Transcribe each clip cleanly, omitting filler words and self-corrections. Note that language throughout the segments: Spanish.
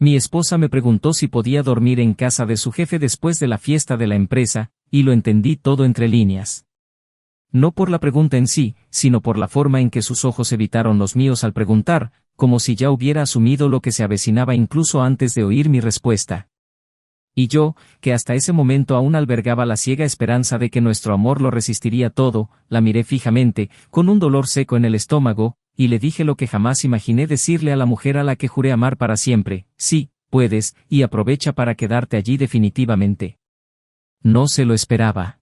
Mi esposa me preguntó si podía dormir en casa de su jefe después de la fiesta de la empresa, y lo entendí todo entre líneas. No por la pregunta en sí, sino por la forma en que sus ojos evitaron los míos al preguntar, como si ya hubiera asumido lo que se avecinaba incluso antes de oír mi respuesta. Y yo, que hasta ese momento aún albergaba la ciega esperanza de que nuestro amor lo resistiría todo, la miré fijamente, con un dolor seco en el estómago, y le dije lo que jamás imaginé decirle a la mujer a la que juré amar para siempre: sí, puedes, y aprovecha para quedarte allí definitivamente. No se lo esperaba.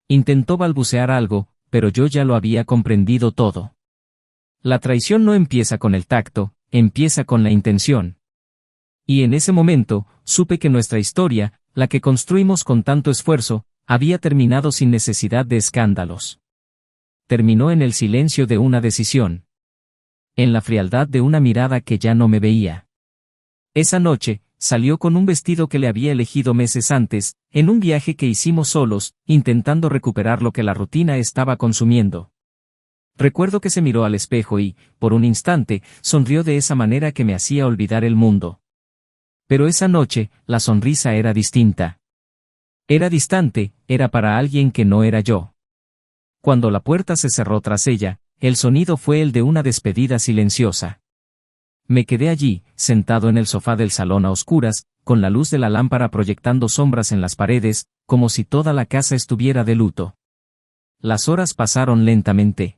Intentó balbucear algo, pero yo ya lo había comprendido todo. La traición no empieza con el tacto, empieza con la intención. Y en ese momento, supe que nuestra historia, la que construimos con tanto esfuerzo, había terminado sin necesidad de escándalos. Terminó en el silencio de una decisión. En la frialdad de una mirada que ya no me veía. Esa noche, salió con un vestido que le había elegido meses antes, en un viaje que hicimos solos, intentando recuperar lo que la rutina estaba consumiendo. Recuerdo que se miró al espejo y, por un instante, sonrió de esa manera que me hacía olvidar el mundo. Pero esa noche, la sonrisa era distinta. Era distante, era para alguien que no era yo. Cuando la puerta se cerró tras ella, el sonido fue el de una despedida silenciosa. Me quedé allí, sentado en el sofá del salón a oscuras, con la luz de la lámpara proyectando sombras en las paredes, como si toda la casa estuviera de luto. Las horas pasaron lentamente.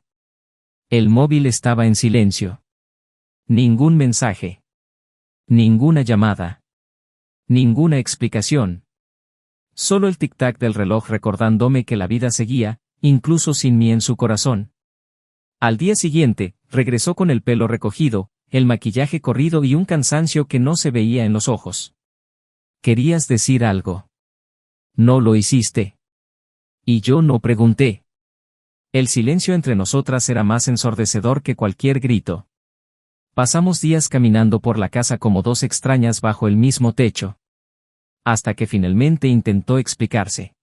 El móvil estaba en silencio. Ningún mensaje. Ninguna llamada. Ninguna explicación. Solo el tic-tac del reloj recordándome que la vida seguía, incluso sin mí en su corazón. Al día siguiente, regresó con el pelo recogido, el maquillaje corrido y un cansancio que no se veía en los ojos. ¿Querías decir algo? No lo hiciste. Y yo no pregunté. El silencio entre nosotras era más ensordecedor que cualquier grito. Pasamos días caminando por la casa como dos extrañas bajo el mismo techo. Hasta que finalmente intentó explicarse.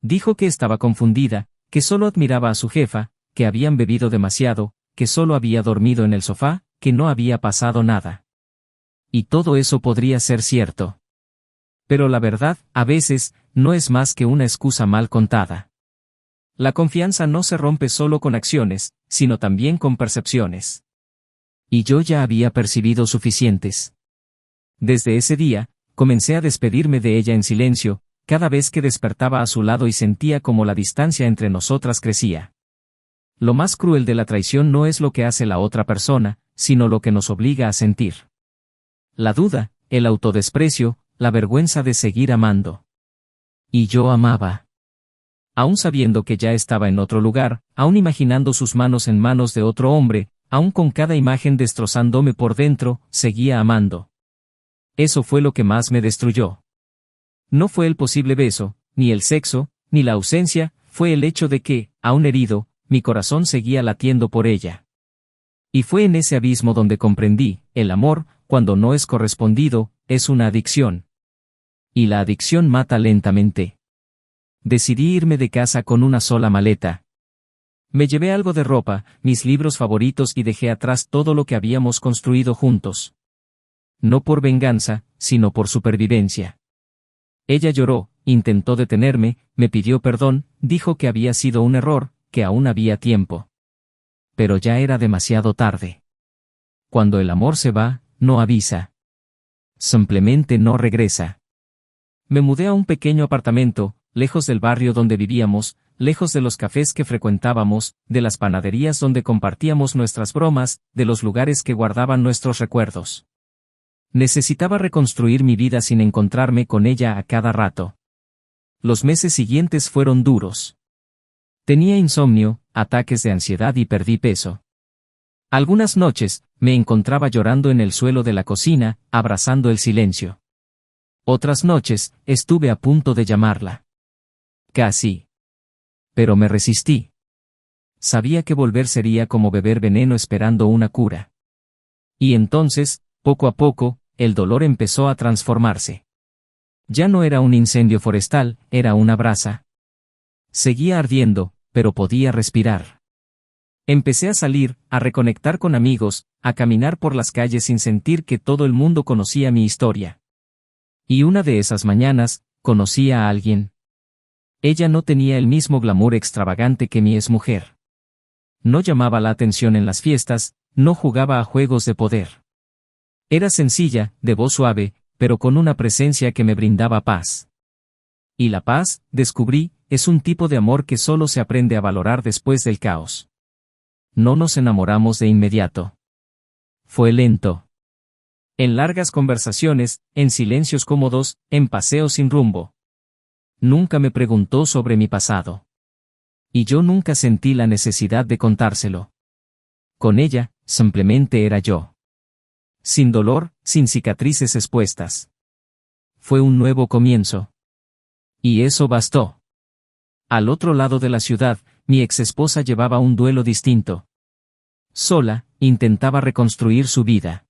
Dijo que estaba confundida, que solo admiraba a su jefa, que habían bebido demasiado, que solo había dormido en el sofá, que no había pasado nada. Y todo eso podría ser cierto. Pero la verdad, a veces, no es más que una excusa mal contada. La confianza no se rompe solo con acciones, sino también con percepciones. Y yo ya había percibido suficientes. Desde ese día, comencé a despedirme de ella en silencio, cada vez que despertaba a su lado y sentía como la distancia entre nosotras crecía. Lo más cruel de la traición no es lo que hace la otra persona, sino lo que nos obliga a sentir. La duda, el autodesprecio, la vergüenza de seguir amando. Y yo amaba. Aún sabiendo que ya estaba en otro lugar, aún imaginando sus manos en manos de otro hombre, aún con cada imagen destrozándome por dentro, seguía amando. Eso fue lo que más me destruyó. No fue el posible beso, ni el sexo, ni la ausencia, fue el hecho de que, aún herido, mi corazón seguía latiendo por ella. Y fue en ese abismo donde comprendí, el amor, cuando no es correspondido, es una adicción. Y la adicción mata lentamente. Decidí irme de casa con una sola maleta. Me llevé algo de ropa, mis libros favoritos y dejé atrás todo lo que habíamos construido juntos. No por venganza, sino por supervivencia. Ella lloró, intentó detenerme, me pidió perdón, dijo que había sido un error, que aún había tiempo. Pero ya era demasiado tarde. Cuando el amor se va, no avisa. Simplemente no regresa. Me mudé a un pequeño apartamento, lejos del barrio donde vivíamos, lejos de los cafés que frecuentábamos, de las panaderías donde compartíamos nuestras bromas, de los lugares que guardaban nuestros recuerdos. Necesitaba reconstruir mi vida sin encontrarme con ella a cada rato. Los meses siguientes fueron duros. Tenía insomnio, ataques de ansiedad y perdí peso. Algunas noches, me encontraba llorando en el suelo de la cocina, abrazando el silencio. Otras noches, estuve a punto de llamarla. Casi. Pero me resistí. Sabía que volver sería como beber veneno esperando una cura. Y entonces, poco a poco, el dolor empezó a transformarse. Ya no era un incendio forestal, era una brasa. Seguía ardiendo, pero podía respirar. Empecé a salir, a reconectar con amigos, a caminar por las calles sin sentir que todo el mundo conocía mi historia. Y una de esas mañanas, conocí a alguien. Ella no tenía el mismo glamour extravagante que mi exmujer. No llamaba la atención en las fiestas, no jugaba a juegos de poder. Era sencilla, de voz suave, pero con una presencia que me brindaba paz. Y la paz, descubrí, es un tipo de amor que solo se aprende a valorar después del caos. No nos enamoramos de inmediato. Fue lento. En largas conversaciones, en silencios cómodos, en paseos sin rumbo. Nunca me preguntó sobre mi pasado. Y yo nunca sentí la necesidad de contárselo. Con ella, simplemente era yo. Sin dolor, sin cicatrices expuestas. Fue un nuevo comienzo. Y eso bastó. Al otro lado de la ciudad, mi exesposa llevaba un duelo distinto. Sola, intentaba reconstruir su vida.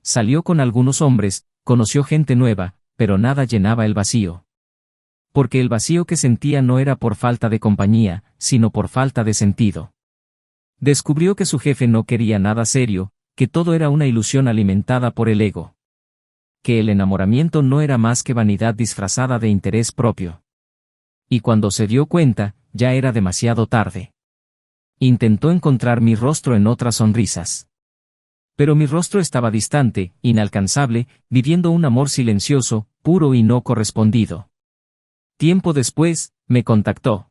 Salió con algunos hombres, conoció gente nueva, pero nada llenaba el vacío. Porque el vacío que sentía no era por falta de compañía, sino por falta de sentido. Descubrió que su jefe no quería nada serio, que todo era una ilusión alimentada por el ego. Que el enamoramiento no era más que vanidad disfrazada de interés propio. Y cuando se dio cuenta, ya era demasiado tarde. Intentó encontrar mi rostro en otras sonrisas. Pero mi rostro estaba distante, inalcanzable, viviendo un amor silencioso, puro y no correspondido. Tiempo después, me contactó.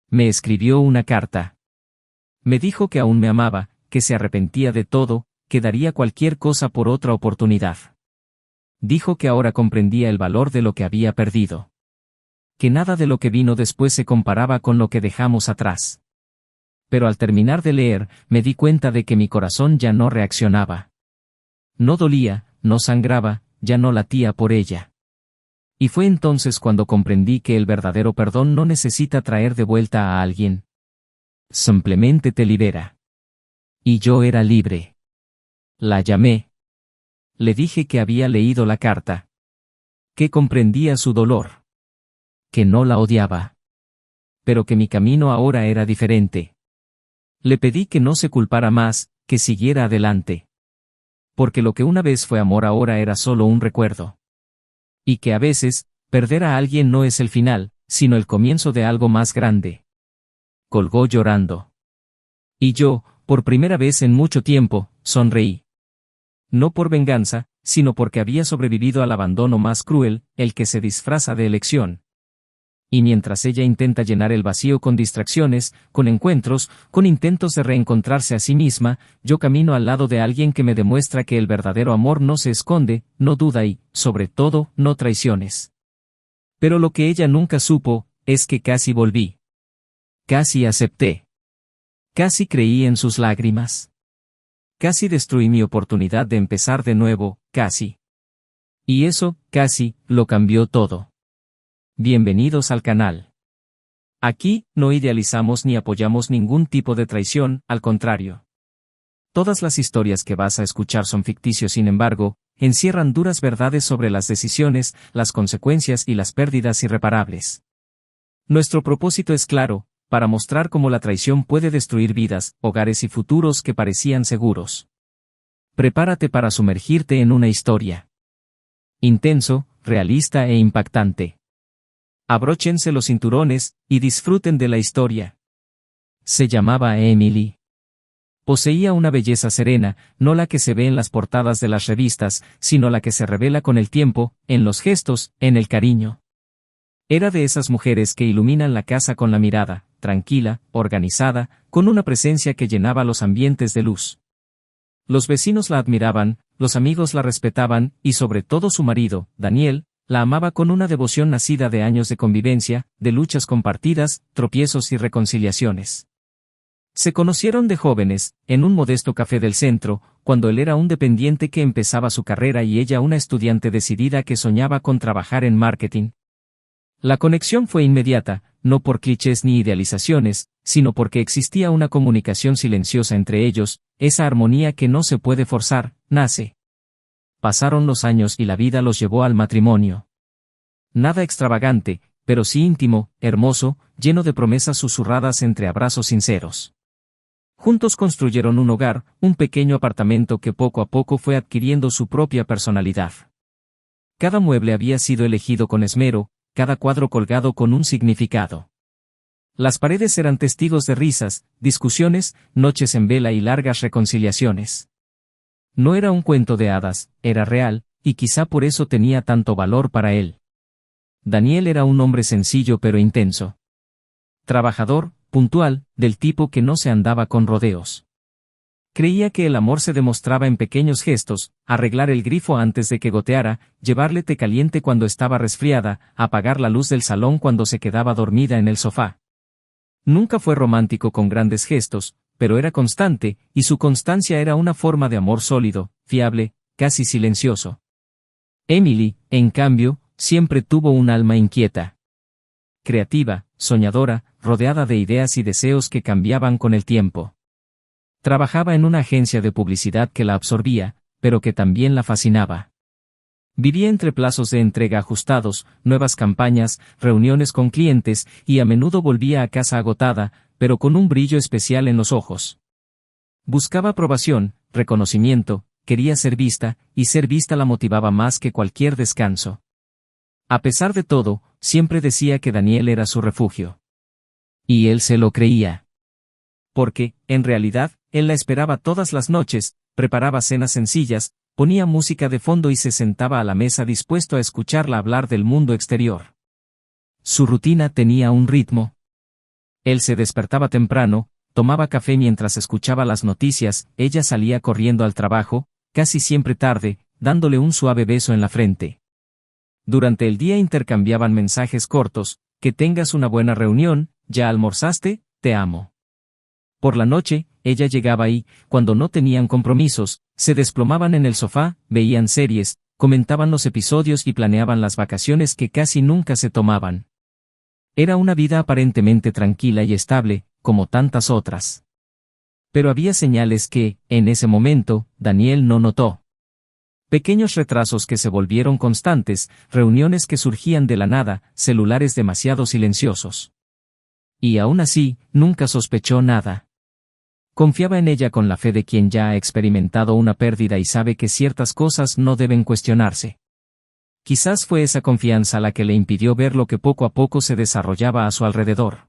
Me escribió una carta. Me dijo que aún me amaba, que se arrepentía de todo, que daría cualquier cosa por otra oportunidad. Dijo que ahora comprendía el valor de lo que había perdido. Que nada de lo que vino después se comparaba con lo que dejamos atrás. Pero al terminar de leer, me di cuenta de que mi corazón ya no reaccionaba. No dolía, no sangraba, ya no latía por ella. Y fue entonces cuando comprendí que el verdadero perdón no necesita traer de vuelta a alguien. Simplemente te libera. Y yo era libre. La llamé. Le dije que había leído la carta. Que comprendía su dolor. Que no la odiaba. Pero que mi camino ahora era diferente. Le pedí que no se culpara más, que siguiera adelante. Porque lo que una vez fue amor ahora era solo un recuerdo. Y que a veces, perder a alguien no es el final, sino el comienzo de algo más grande. Colgó llorando. Y yo, por primera vez en mucho tiempo, sonreí. No por venganza, sino porque había sobrevivido al abandono más cruel, el que se disfraza de elección. Y mientras ella intenta llenar el vacío con distracciones, con encuentros, con intentos de reencontrarse a sí misma, yo camino al lado de alguien que me demuestra que el verdadero amor no se esconde, no duda y, sobre todo, no traiciones. Pero lo que ella nunca supo, es que casi volví. Casi acepté. Casi creí en sus lágrimas. Casi destruí mi oportunidad de empezar de nuevo, casi. Y eso, casi, lo cambió todo. Bienvenidos al canal. Aquí, no idealizamos ni apoyamos ningún tipo de traición, al contrario. Todas las historias que vas a escuchar son ficticios, sin embargo, encierran duras verdades sobre las decisiones, las consecuencias y las pérdidas irreparables. Nuestro propósito es claro, para mostrar cómo la traición puede destruir vidas, hogares y futuros que parecían seguros. Prepárate para sumergirte en una historia intenso, realista e impactante. Abróchense los cinturones, y disfruten de la historia. Se llamaba Emily. Poseía una belleza serena, no la que se ve en las portadas de las revistas, sino la que se revela con el tiempo, en los gestos, en el cariño. Era de esas mujeres que iluminan la casa con la mirada, tranquila, organizada, con una presencia que llenaba los ambientes de luz. Los vecinos la admiraban, los amigos la respetaban, y sobre todo su marido, Daniel, la amaba con una devoción nacida de años de convivencia, de luchas compartidas, tropiezos y reconciliaciones. Se conocieron de jóvenes, en un modesto café del centro, cuando él era un dependiente que empezaba su carrera y ella una estudiante decidida que soñaba con trabajar en marketing. La conexión fue inmediata, no por clichés ni idealizaciones, sino porque existía una comunicación silenciosa entre ellos, esa armonía que no se puede forzar, nace. Pasaron los años y la vida los llevó al matrimonio. Nada extravagante, pero sí íntimo, hermoso, lleno de promesas susurradas entre abrazos sinceros. Juntos construyeron un hogar, un pequeño apartamento que poco a poco fue adquiriendo su propia personalidad. Cada mueble había sido elegido con esmero, cada cuadro colgado con un significado. Las paredes eran testigos de risas, discusiones, noches en vela y largas reconciliaciones. No era un cuento de hadas, era real, y quizá por eso tenía tanto valor para él. Daniel era un hombre sencillo pero intenso. Trabajador, puntual, del tipo que no se andaba con rodeos. Creía que el amor se demostraba en pequeños gestos: arreglar el grifo antes de que goteara, llevarle té caliente cuando estaba resfriada, apagar la luz del salón cuando se quedaba dormida en el sofá. Nunca fue romántico con grandes gestos, pero era constante, y su constancia era una forma de amor sólido, fiable, casi silencioso. Emily, en cambio, siempre tuvo un alma inquieta. Creativa, soñadora, rodeada de ideas y deseos que cambiaban con el tiempo. Trabajaba en una agencia de publicidad que la absorbía, pero que también la fascinaba. Vivía entre plazos de entrega ajustados, nuevas campañas, reuniones con clientes, y a menudo volvía a casa agotada, pero con un brillo especial en los ojos. Buscaba aprobación, reconocimiento, quería ser vista, y ser vista la motivaba más que cualquier descanso. A pesar de todo, siempre decía que Daniel era su refugio. Y él se lo creía. Porque, en realidad, él la esperaba todas las noches, preparaba cenas sencillas, ponía música de fondo y se sentaba a la mesa dispuesto a escucharla hablar del mundo exterior. Su rutina tenía un ritmo. Él se despertaba temprano, tomaba café mientras escuchaba las noticias, ella salía corriendo al trabajo, casi siempre tarde, dándole un suave beso en la frente. Durante el día intercambiaban mensajes cortos: que tengas una buena reunión, ¿ya almorzaste? Te amo. Por la noche, ella llegaba y, cuando no tenían compromisos, se desplomaban en el sofá, veían series, comentaban los episodios y planeaban las vacaciones que casi nunca se tomaban. Era una vida aparentemente tranquila y estable, como tantas otras. Pero había señales que, en ese momento, Daniel no notó. Pequeños retrasos que se volvieron constantes, reuniones que surgían de la nada, celulares demasiado silenciosos. Y aún así, nunca sospechó nada. Confiaba en ella con la fe de quien ya ha experimentado una pérdida y sabe que ciertas cosas no deben cuestionarse. Quizás fue esa confianza la que le impidió ver lo que poco a poco se desarrollaba a su alrededor.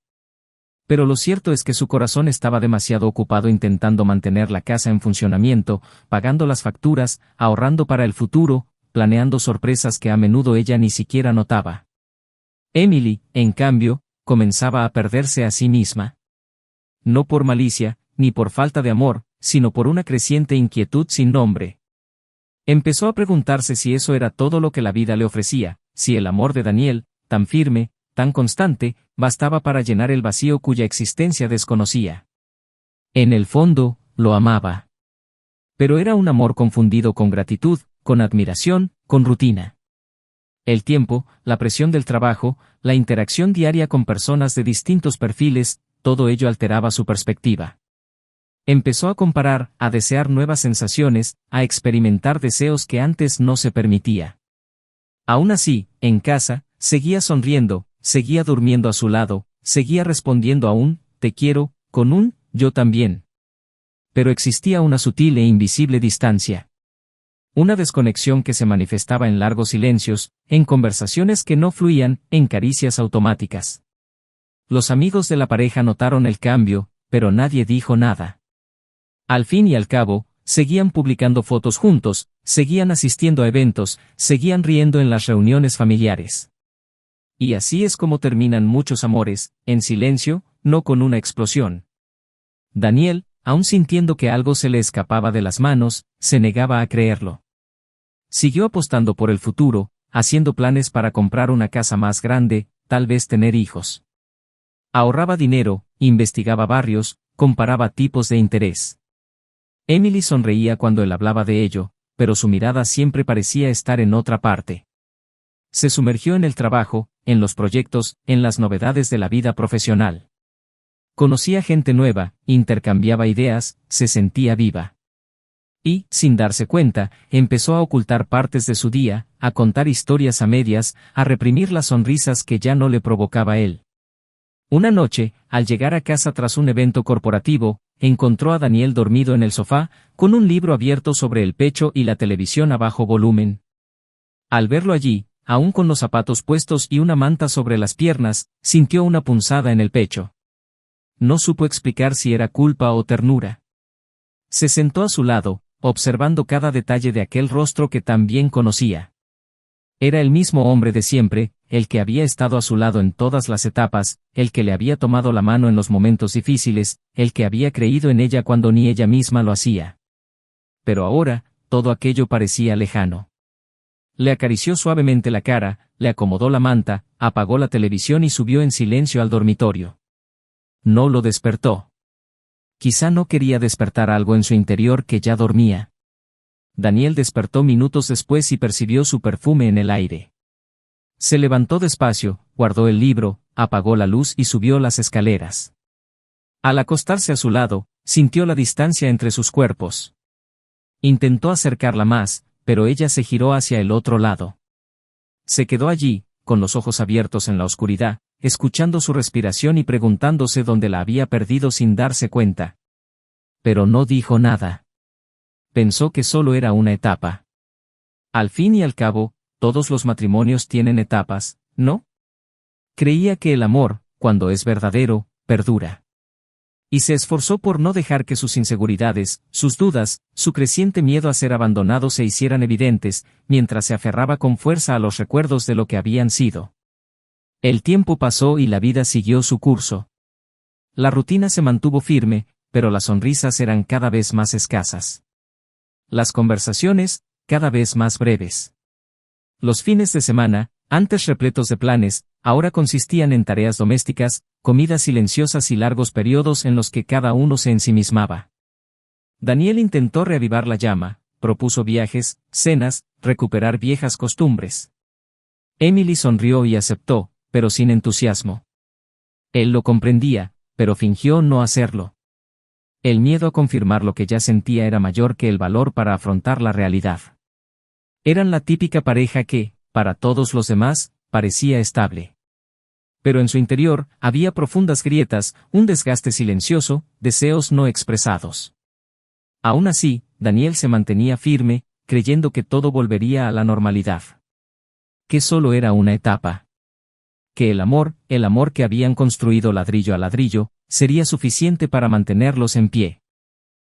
Pero lo cierto es que su corazón estaba demasiado ocupado intentando mantener la casa en funcionamiento, pagando las facturas, ahorrando para el futuro, planeando sorpresas que a menudo ella ni siquiera notaba. Emily, en cambio, comenzaba a perderse a sí misma. No por malicia, ni por falta de amor, sino por una creciente inquietud sin nombre. Empezó a preguntarse si eso era todo lo que la vida le ofrecía, si el amor de Daniel, tan firme, tan constante, bastaba para llenar el vacío cuya existencia desconocía. En el fondo, lo amaba. Pero era un amor confundido con gratitud, con admiración, con rutina. El tiempo, la presión del trabajo, la interacción diaria con personas de distintos perfiles, todo ello alteraba su perspectiva. Empezó a comparar, a desear nuevas sensaciones, a experimentar deseos que antes no se permitía. Aún así, en casa, seguía sonriendo, seguía durmiendo a su lado, seguía respondiendo a un «te quiero», con un «yo también». Pero existía una sutil e invisible distancia. Una desconexión que se manifestaba en largos silencios, en conversaciones que no fluían, en caricias automáticas. Los amigos de la pareja notaron el cambio, pero nadie dijo nada. Al fin y al cabo, seguían publicando fotos juntos, seguían asistiendo a eventos, seguían riendo en las reuniones familiares. Y así es como terminan muchos amores, en silencio, no con una explosión. Daniel, aun sintiendo que algo se le escapaba de las manos, se negaba a creerlo. Siguió apostando por el futuro, haciendo planes para comprar una casa más grande, tal vez tener hijos. Ahorraba dinero, investigaba barrios, comparaba tipos de interés. Emily sonreía cuando él hablaba de ello, pero su mirada siempre parecía estar en otra parte. Se sumergió en el trabajo, en los proyectos, en las novedades de la vida profesional. Conocía gente nueva, intercambiaba ideas, se sentía viva. Y, sin darse cuenta, empezó a ocultar partes de su día, a contar historias a medias, a reprimir las sonrisas que ya no le provocaba él. Una noche, al llegar a casa tras un evento corporativo, encontró a Daniel dormido en el sofá, con un libro abierto sobre el pecho y la televisión a bajo volumen. Al verlo allí, aún con los zapatos puestos y una manta sobre las piernas, sintió una punzada en el pecho. No supo explicar si era culpa o ternura. Se sentó a su lado, observando cada detalle de aquel rostro que tan bien conocía. Era el mismo hombre de siempre, el que había estado a su lado en todas las etapas, el que le había tomado la mano en los momentos difíciles, el que había creído en ella cuando ni ella misma lo hacía. Pero ahora, todo aquello parecía lejano. Le acarició suavemente la cara, le acomodó la manta, apagó la televisión y subió en silencio al dormitorio. No lo despertó. Quizá no quería despertar algo en su interior que ya dormía. Daniel despertó minutos después y percibió su perfume en el aire. Se levantó despacio, guardó el libro, apagó la luz y subió las escaleras. Al acostarse a su lado, sintió la distancia entre sus cuerpos. Intentó acercarla más, pero ella se giró hacia el otro lado. Se quedó allí, con los ojos abiertos en la oscuridad, escuchando su respiración y preguntándose dónde la había perdido sin darse cuenta. Pero no dijo nada. Pensó que solo era una etapa. Al fin y al cabo, todos los matrimonios tienen etapas, ¿no? Creía que el amor, cuando es verdadero, perdura. Y se esforzó por no dejar que sus inseguridades, sus dudas, su creciente miedo a ser abandonado se hicieran evidentes, mientras se aferraba con fuerza a los recuerdos de lo que habían sido. El tiempo pasó y la vida siguió su curso. La rutina se mantuvo firme, pero las sonrisas eran cada vez más escasas. Las conversaciones, cada vez más breves. Los fines de semana, antes repletos de planes, ahora consistían en tareas domésticas, comidas silenciosas y largos periodos en los que cada uno se ensimismaba. Daniel intentó reavivar la llama, propuso viajes, cenas, recuperar viejas costumbres. Emily sonrió y aceptó, pero sin entusiasmo. Él lo comprendía, pero fingió no hacerlo. El miedo a confirmar lo que ya sentía era mayor que el valor para afrontar la realidad. Eran la típica pareja que, para todos los demás, parecía estable. Pero en su interior, había profundas grietas, un desgaste silencioso, deseos no expresados. Aún así, Daniel se mantenía firme, creyendo que todo volvería a la normalidad. Que solo era una etapa. Que el amor que habían construido ladrillo a ladrillo, sería suficiente para mantenerlos en pie.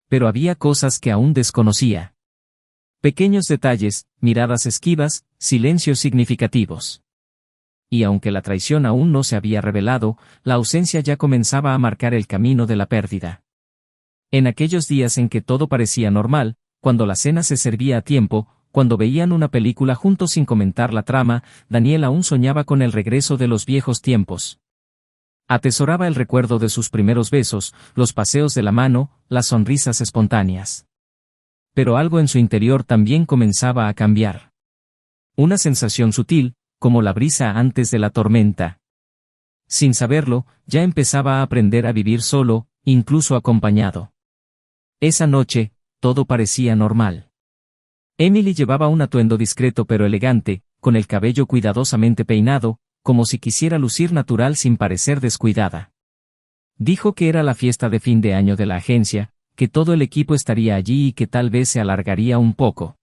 Pero había cosas que aún desconocía. Pequeños detalles, miradas esquivas, silencios significativos. Y aunque la traición aún no se había revelado, la ausencia ya comenzaba a marcar el camino de la pérdida. En aquellos días en que todo parecía normal, cuando la cena se servía a tiempo, cuando veían una película juntos sin comentar la trama, Daniel aún soñaba con el regreso de los viejos tiempos. Atesoraba el recuerdo de sus primeros besos, los paseos de la mano, las sonrisas espontáneas. Pero algo en su interior también comenzaba a cambiar. Una sensación sutil, como la brisa antes de la tormenta. Sin saberlo, ya empezaba a aprender a vivir solo, incluso acompañado. Esa noche, todo parecía normal. Emily llevaba un atuendo discreto pero elegante, con el cabello cuidadosamente peinado, como si quisiera lucir natural sin parecer descuidada. Dijo que era la fiesta de fin de año de la agencia, que todo el equipo estaría allí y que tal vez se alargaría un poco.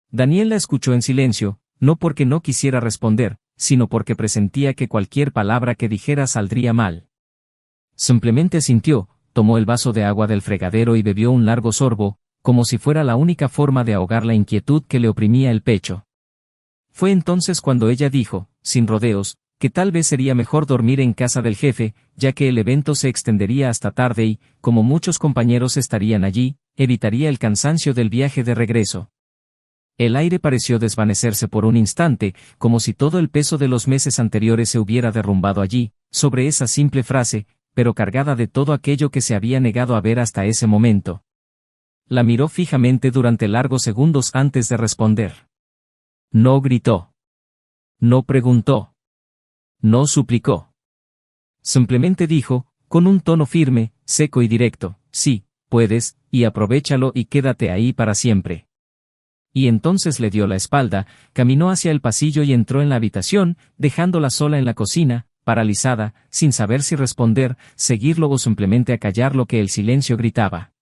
Daniel la escuchó en silencio, no porque no quisiera responder, sino porque presentía que cualquier palabra que dijera saldría mal. Simplemente asintió, tomó el vaso de agua del fregadero y bebió un largo sorbo, como si fuera la única forma de ahogar la inquietud que le oprimía el pecho. Fue entonces cuando ella dijo, sin rodeos, que tal vez sería mejor dormir en casa del jefe, ya que el evento se extendería hasta tarde y, como muchos compañeros estarían allí, evitaría el cansancio del viaje de regreso. El aire pareció desvanecerse por un instante, como si todo el peso de los meses anteriores se hubiera derrumbado allí, sobre esa simple frase, pero cargada de todo aquello que se había negado a ver hasta ese momento. La miró fijamente durante largos segundos antes de responder. No gritó. No preguntó. No suplicó. Simplemente dijo, con un tono firme, seco y directo, sí, puedes, y aprovéchalo y quédate ahí para siempre. Y entonces le dio la espalda, caminó hacia el pasillo y entró en la habitación, dejándola sola en la cocina, paralizada, sin saber si responder, seguirlo o simplemente acallar lo que el silencio gritaba.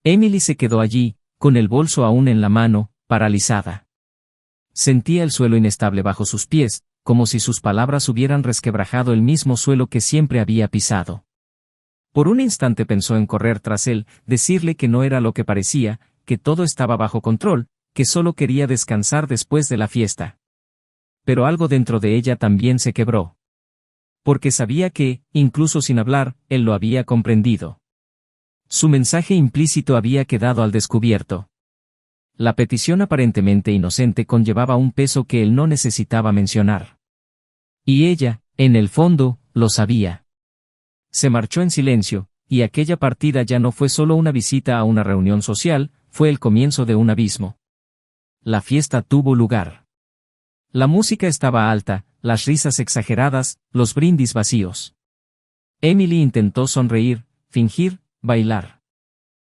Emily se quedó allí, con el bolso aún en la mano, paralizada. Sentía el suelo inestable bajo sus pies, como si sus palabras hubieran resquebrajado el mismo suelo que siempre había pisado. Por un instante pensó en correr tras él, decirle que no era lo que parecía, que todo estaba bajo control, que solo quería descansar después de la fiesta. Pero algo dentro de ella también se quebró. Porque sabía que, incluso sin hablar, él lo había comprendido. Su mensaje implícito había quedado al descubierto. La petición aparentemente inocente conllevaba un peso que él no necesitaba mencionar. Y ella, en el fondo, lo sabía. Se marchó en silencio, y aquella partida ya no fue solo una visita a una reunión social, fue el comienzo de un abismo. La fiesta tuvo lugar. La música estaba alta, las risas exageradas, los brindis vacíos. Emily intentó sonreír, fingir, bailar.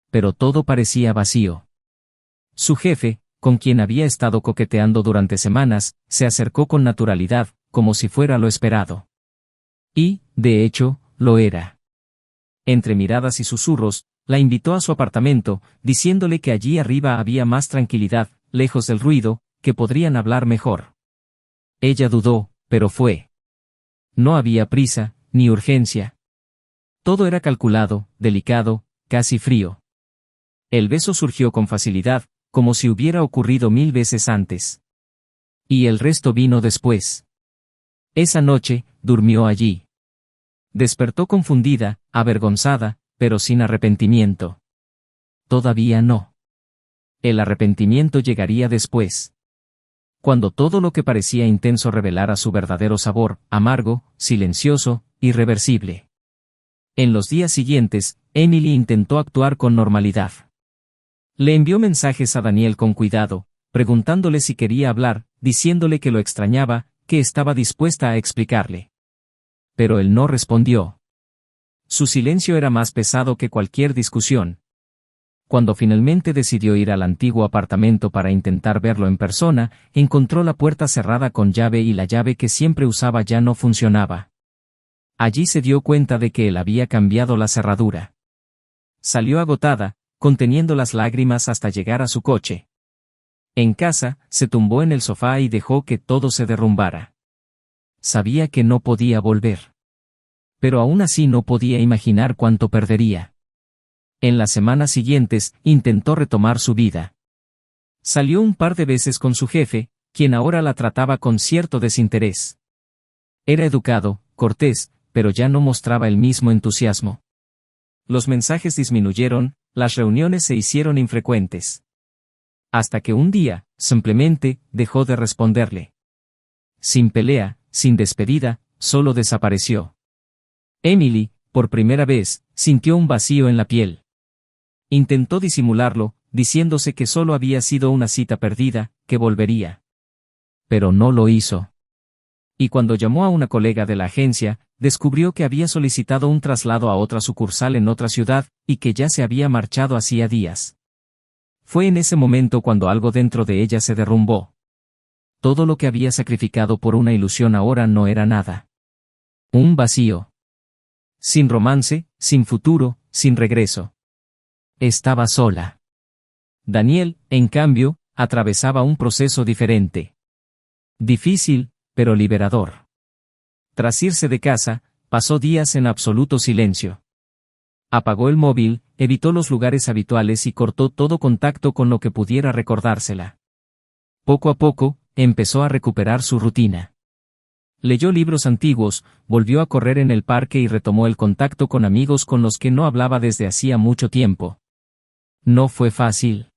Pero todo parecía vacío. Su jefe, con quien había estado coqueteando durante semanas, se acercó con naturalidad, como si fuera lo esperado. Y, de hecho, lo era. Entre miradas y susurros, la invitó a su apartamento, diciéndole que allí arriba había más tranquilidad, lejos del ruido, que podrían hablar mejor. Ella dudó, pero fue. No había prisa, ni urgencia. Todo era calculado, delicado, casi frío. El beso surgió con facilidad, como si hubiera ocurrido 1000 veces antes. Y el resto vino después. Esa noche, durmió allí. Despertó confundida, avergonzada, pero sin arrepentimiento. Todavía no. El arrepentimiento llegaría después. Cuando todo lo que parecía intenso revelara su verdadero sabor, amargo, silencioso, irreversible. En los días siguientes, Emily intentó actuar con normalidad. Le envió mensajes a Daniel con cuidado, preguntándole si quería hablar, diciéndole que lo extrañaba, que estaba dispuesta a explicarle. Pero él no respondió. Su silencio era más pesado que cualquier discusión. Cuando finalmente decidió ir al antiguo apartamento para intentar verlo en persona, encontró la puerta cerrada con llave y la llave que siempre usaba ya no funcionaba. Allí se dio cuenta de que él había cambiado la cerradura. Salió agotada, conteniendo las lágrimas hasta llegar a su coche. En casa, se tumbó en el sofá y dejó que todo se derrumbara. Sabía que no podía volver. Pero aún así no podía imaginar cuánto perdería. En las semanas siguientes, intentó retomar su vida. Salió un par de veces con su jefe, quien ahora la trataba con cierto desinterés. Era educado, cortés, pero ya no mostraba el mismo entusiasmo. Los mensajes disminuyeron, las reuniones se hicieron infrecuentes. Hasta que un día, simplemente, dejó de responderle. Sin pelea, sin despedida, solo desapareció. Emily, por primera vez, sintió un vacío en la piel. Intentó disimularlo, diciéndose que solo había sido una cita perdida, que volvería. Pero no lo hizo. Y cuando llamó a una colega de la agencia, descubrió que había solicitado un traslado a otra sucursal en otra ciudad, y que ya se había marchado hacía días. Fue en ese momento cuando algo dentro de ella se derrumbó. Todo lo que había sacrificado por una ilusión ahora no era nada. Un vacío. Sin romance, sin futuro, sin regreso. Estaba sola. Daniel, en cambio, atravesaba un proceso diferente. Difícil, pero liberador. Tras irse de casa, pasó días en absoluto silencio. Apagó el móvil, evitó los lugares habituales y cortó todo contacto con lo que pudiera recordársela. Poco a poco, empezó a recuperar su rutina. Leyó libros antiguos, volvió a correr en el parque y retomó el contacto con amigos con los que no hablaba desde hacía mucho tiempo. No fue fácil.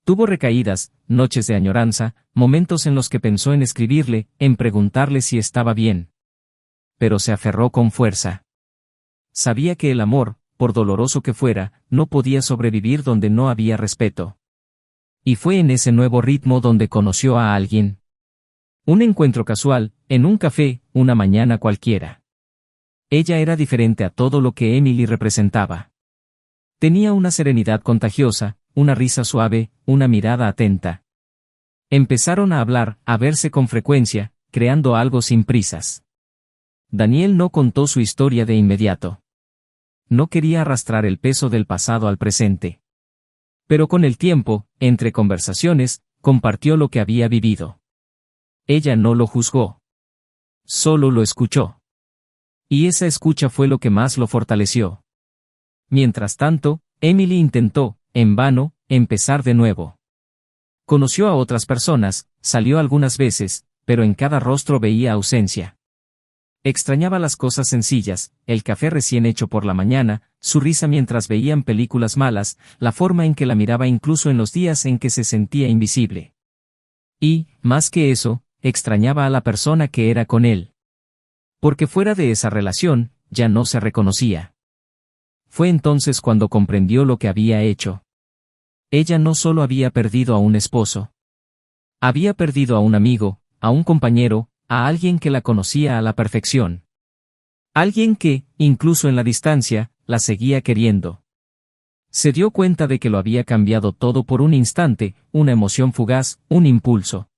Tuvo recaídas, noches de añoranza, momentos en los que pensó en escribirle, en preguntarle si estaba bien. Pero se aferró con fuerza. Sabía que el amor, por doloroso que fuera, no podía sobrevivir donde no había respeto. Y fue en ese nuevo ritmo donde conoció a alguien. Un encuentro casual, en un café, una mañana cualquiera. Ella era diferente a todo lo que Emily representaba. Tenía una serenidad contagiosa, una risa suave, una mirada atenta. Empezaron a hablar, a verse con frecuencia, creando algo sin prisas. Daniel no contó su historia de inmediato. No quería arrastrar el peso del pasado al presente. Pero con el tiempo, entre conversaciones, compartió lo que había vivido. Ella no lo juzgó. Solo lo escuchó. Y esa escucha fue lo que más lo fortaleció. Mientras tanto, Emily intentó, en vano, empezar de nuevo. Conoció a otras personas, salió algunas veces, pero en cada rostro veía ausencia. Extrañaba las cosas sencillas, el café recién hecho por la mañana, su risa mientras veían películas malas, la forma en que la miraba incluso en los días en que se sentía invisible. Y, más que eso, extrañaba a la persona que era con él. Porque fuera de esa relación, ya no se reconocía. Fue entonces cuando comprendió lo que había hecho. Ella no solo había perdido a un esposo. Había perdido a un amigo, a un compañero, a alguien que la conocía a la perfección. Alguien que, incluso en la distancia, la seguía queriendo. Se dio cuenta de que lo había cambiado todo por un instante, una emoción fugaz, un impulso.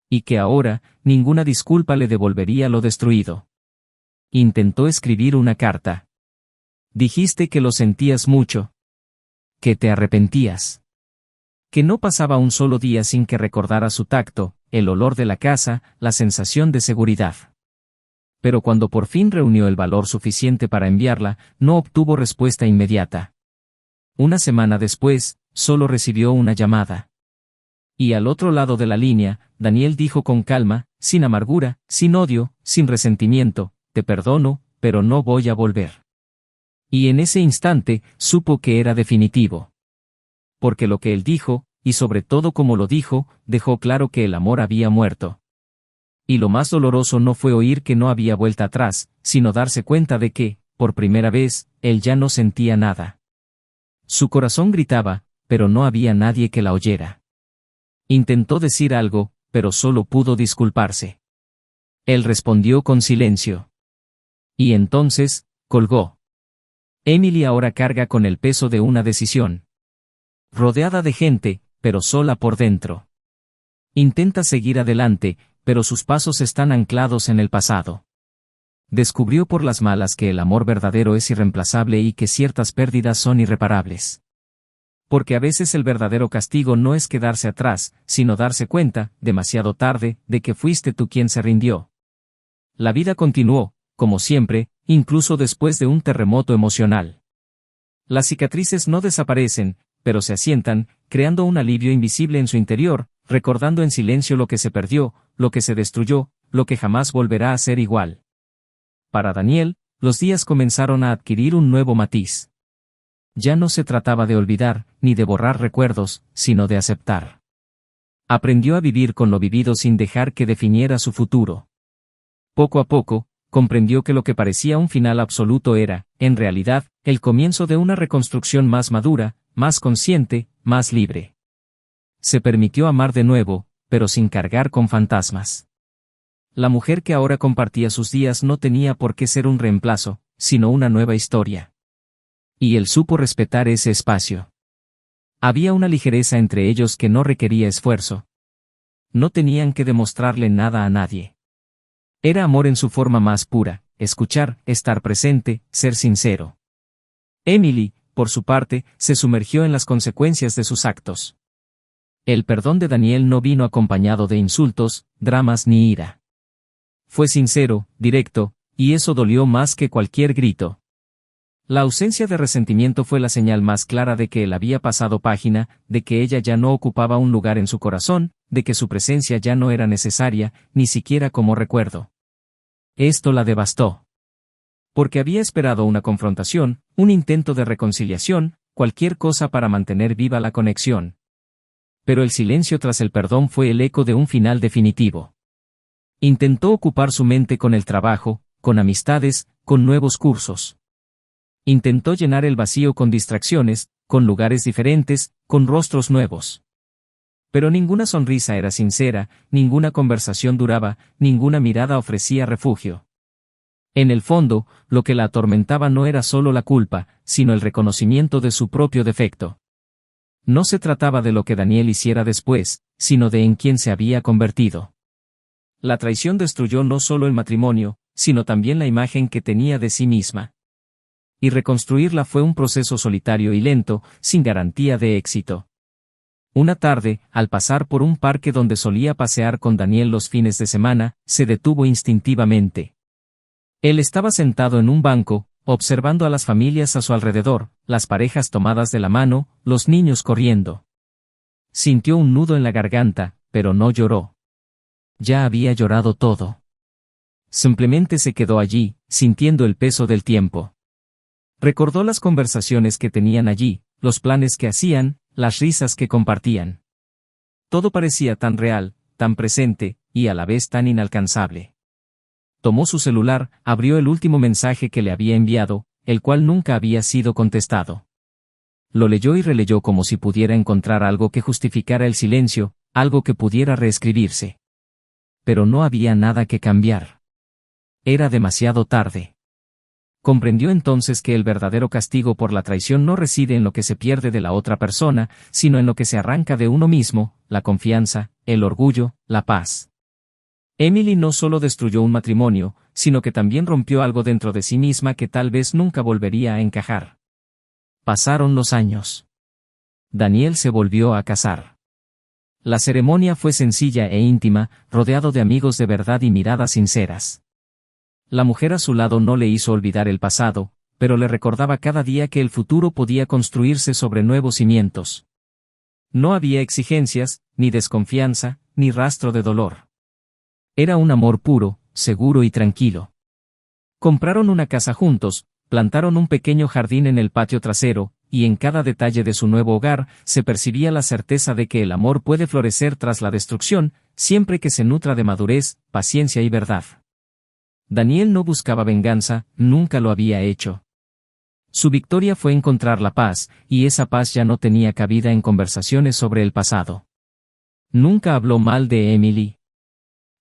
Y que ahora, ninguna disculpa le devolvería lo destruido. Intentó escribir una carta. Dijiste que lo sentías mucho. Que te arrepentías. Que no pasaba un solo día sin que recordara su tacto, el olor de la casa, la sensación de seguridad. Pero cuando por fin reunió el valor suficiente para enviarla, no obtuvo respuesta inmediata. Una semana después, solo recibió una llamada. Y al otro lado de la línea, Daniel dijo con calma, sin amargura, sin odio, sin resentimiento, te perdono, pero no voy a volver. Y en ese instante, supo que era definitivo. Porque lo que él dijo, y sobre todo como lo dijo, dejó claro que el amor había muerto. Y lo más doloroso no fue oír que no había vuelta atrás, sino darse cuenta de que, por primera vez, él ya no sentía nada. Su corazón gritaba, pero no había nadie que la oyera. Intentó decir algo, pero solo pudo disculparse. Él respondió con silencio. Y entonces, colgó. Emily ahora carga con el peso de una decisión. Rodeada de gente, pero sola por dentro. Intenta seguir adelante, pero sus pasos están anclados en el pasado. Descubrió por las malas que el amor verdadero es irreemplazable y que ciertas pérdidas son irreparables. Porque a veces el verdadero castigo no es quedarse atrás, sino darse cuenta, demasiado tarde, de que fuiste tú quien se rindió. La vida continuó, como siempre, incluso después de un terremoto emocional. Las cicatrices no desaparecen, pero se asientan, creando un alivio invisible en su interior, recordando en silencio lo que se perdió, lo que se destruyó, lo que jamás volverá a ser igual. Para Daniel, los días comenzaron a adquirir un nuevo matiz. Ya no se trataba de olvidar, ni de borrar recuerdos, sino de aceptar. Aprendió a vivir con lo vivido sin dejar que definiera su futuro. Poco a poco, comprendió que lo que parecía un final absoluto era, en realidad, el comienzo de una reconstrucción más madura, más consciente, más libre. Se permitió amar de nuevo, pero sin cargar con fantasmas. La mujer que ahora compartía sus días no tenía por qué ser un reemplazo, sino una nueva historia. Y él supo respetar ese espacio. Había una ligereza entre ellos que no requería esfuerzo. No tenían que demostrarle nada a nadie. Era amor en su forma más pura, escuchar, estar presente, ser sincero. Emily, por su parte, se sumergió en las consecuencias de sus actos. El perdón de Daniel no vino acompañado de insultos, dramas ni ira. Fue sincero, directo, y eso dolió más que cualquier grito. La ausencia de resentimiento fue la señal más clara de que él había pasado página, de que ella ya no ocupaba un lugar en su corazón, de que su presencia ya no era necesaria, ni siquiera como recuerdo. Esto la devastó. Porque había esperado una confrontación, un intento de reconciliación, cualquier cosa para mantener viva la conexión. Pero el silencio tras el perdón fue el eco de un final definitivo. Intentó ocupar su mente con el trabajo, con amistades, con nuevos cursos. Intentó llenar el vacío con distracciones, con lugares diferentes, con rostros nuevos. Pero ninguna sonrisa era sincera, ninguna conversación duraba, ninguna mirada ofrecía refugio. En el fondo, lo que la atormentaba no era solo la culpa, sino el reconocimiento de su propio defecto. No se trataba de lo que Daniel hiciera después, sino de en quién se había convertido. La traición destruyó no solo el matrimonio, sino también la imagen que tenía de sí misma. Y reconstruirla fue un proceso solitario y lento, sin garantía de éxito. Una tarde, al pasar por un parque donde solía pasear con Daniel los fines de semana, se detuvo instintivamente. Él estaba sentado en un banco, observando a las familias a su alrededor, las parejas tomadas de la mano, los niños corriendo. Sintió un nudo en la garganta, pero no lloró. Ya había llorado todo. Simplemente se quedó allí, sintiendo el peso del tiempo. Recordó las conversaciones que tenían allí, los planes que hacían, las risas que compartían. Todo parecía tan real, tan presente, y a la vez tan inalcanzable. Tomó su celular, abrió el último mensaje que le había enviado, el cual nunca había sido contestado. Lo leyó y releyó como si pudiera encontrar algo que justificara el silencio, algo que pudiera reescribirse. Pero no había nada que cambiar. Era demasiado tarde. Comprendió entonces que el verdadero castigo por la traición no reside en lo que se pierde de la otra persona, sino en lo que se arranca de uno mismo, la confianza, el orgullo, la paz. Emily no solo destruyó un matrimonio, sino que también rompió algo dentro de sí misma que tal vez nunca volvería a encajar. Pasaron los años. Daniel se volvió a casar. La ceremonia fue sencilla e íntima, rodeado de amigos de verdad y miradas sinceras. La mujer a su lado no le hizo olvidar el pasado, pero le recordaba cada día que el futuro podía construirse sobre nuevos cimientos. No había exigencias, ni desconfianza, ni rastro de dolor. Era un amor puro, seguro y tranquilo. Compraron una casa juntos, plantaron un pequeño jardín en el patio trasero, y en cada detalle de su nuevo hogar se percibía la certeza de que el amor puede florecer tras la destrucción, siempre que se nutra de madurez, paciencia y verdad. Daniel no buscaba venganza, nunca lo había hecho. Su victoria fue encontrar la paz, y esa paz ya no tenía cabida en conversaciones sobre el pasado. Nunca habló mal de Emily.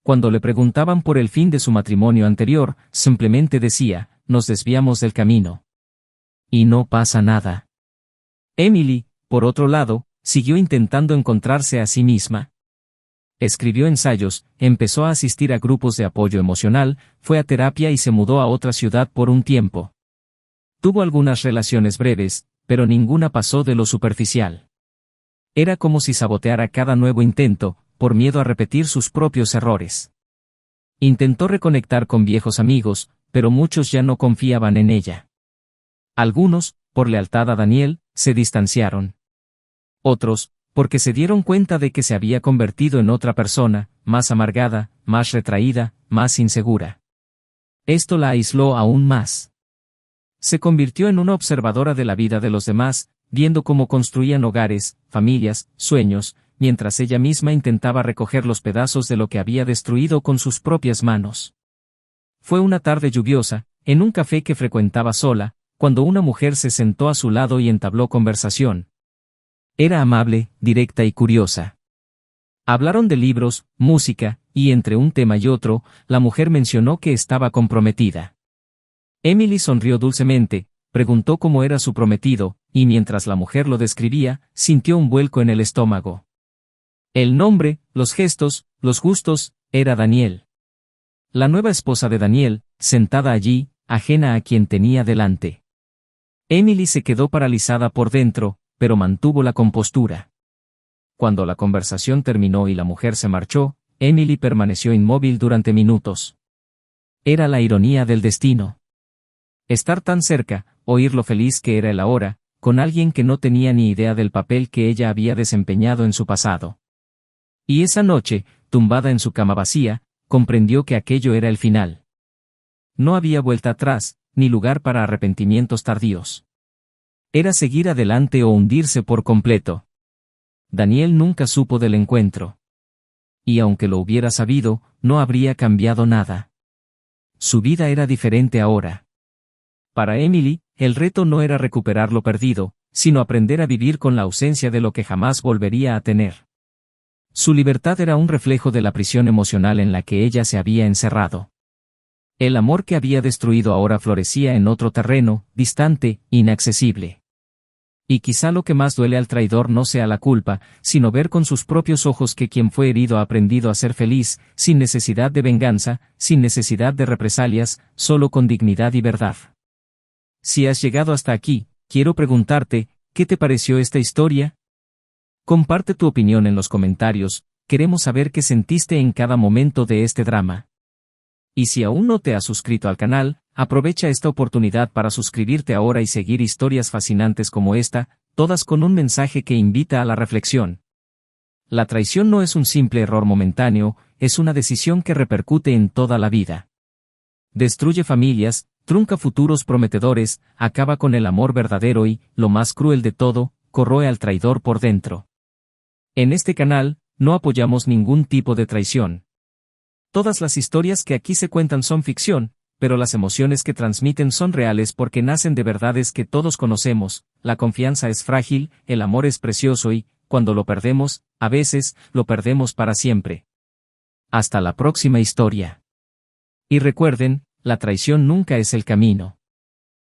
Cuando le preguntaban por el fin de su matrimonio anterior, simplemente decía, nos desviamos del camino. Y no pasa nada. Emily, por otro lado, siguió intentando encontrarse a sí misma. Escribió ensayos, empezó a asistir a grupos de apoyo emocional, fue a terapia y se mudó a otra ciudad por un tiempo. Tuvo algunas relaciones breves, pero ninguna pasó de lo superficial. Era como si saboteara cada nuevo intento, por miedo a repetir sus propios errores. Intentó reconectar con viejos amigos, pero muchos ya no confiaban en ella. Algunos, por lealtad a Daniel, se distanciaron. Otros, porque se dieron cuenta de que se había convertido en otra persona, más amargada, más retraída, más insegura. Esto la aisló aún más. Se convirtió en una observadora de la vida de los demás, viendo cómo construían hogares, familias, sueños, mientras ella misma intentaba recoger los pedazos de lo que había destruido con sus propias manos. Fue una tarde lluviosa, en un café que frecuentaba sola, cuando una mujer se sentó a su lado y entabló conversación. Era amable, directa y curiosa. Hablaron de libros, música, y entre un tema y otro, la mujer mencionó que estaba comprometida. Emily sonrió dulcemente, preguntó cómo era su prometido, y mientras la mujer lo describía, sintió un vuelco en el estómago. El nombre, los gestos, los gustos, era Daniel. La nueva esposa de Daniel, sentada allí, ajena a quien tenía delante. Emily se quedó paralizada por dentro, pero mantuvo la compostura. Cuando la conversación terminó y la mujer se marchó, Emily permaneció inmóvil durante minutos. Era la ironía del destino. Estar tan cerca, oír lo feliz que era él ahora, con alguien que no tenía ni idea del papel que ella había desempeñado en su pasado. Y esa noche, tumbada en su cama vacía, comprendió que aquello era el final. No había vuelta atrás, ni lugar para arrepentimientos tardíos. Era seguir adelante o hundirse por completo. Daniel nunca supo del encuentro. Y aunque lo hubiera sabido, no habría cambiado nada. Su vida era diferente ahora. Para Emily, el reto no era recuperar lo perdido, sino aprender a vivir con la ausencia de lo que jamás volvería a tener. Su libertad era un reflejo de la prisión emocional en la que ella se había encerrado. El amor que había destruido ahora florecía en otro terreno, distante, inaccesible. Y quizá lo que más duele al traidor no sea la culpa, sino ver con sus propios ojos que quien fue herido ha aprendido a ser feliz, sin necesidad de venganza, sin necesidad de represalias, solo con dignidad y verdad. Si has llegado hasta aquí, quiero preguntarte, ¿qué te pareció esta historia? Comparte tu opinión en los comentarios, queremos saber qué sentiste en cada momento de este drama. Y si aún no te has suscrito al canal, aprovecha esta oportunidad para suscribirte ahora y seguir historias fascinantes como esta, todas con un mensaje que invita a la reflexión. La traición no es un simple error momentáneo, es una decisión que repercute en toda la vida. Destruye familias, trunca futuros prometedores, acaba con el amor verdadero y, lo más cruel de todo, corroe al traidor por dentro. En este canal, no apoyamos ningún tipo de traición. Todas las historias que aquí se cuentan son ficción, pero las emociones que transmiten son reales porque nacen de verdades que todos conocemos. La confianza es frágil, el amor es precioso y, cuando lo perdemos, a veces, lo perdemos para siempre. Hasta la próxima historia. Y recuerden, la traición nunca es el camino.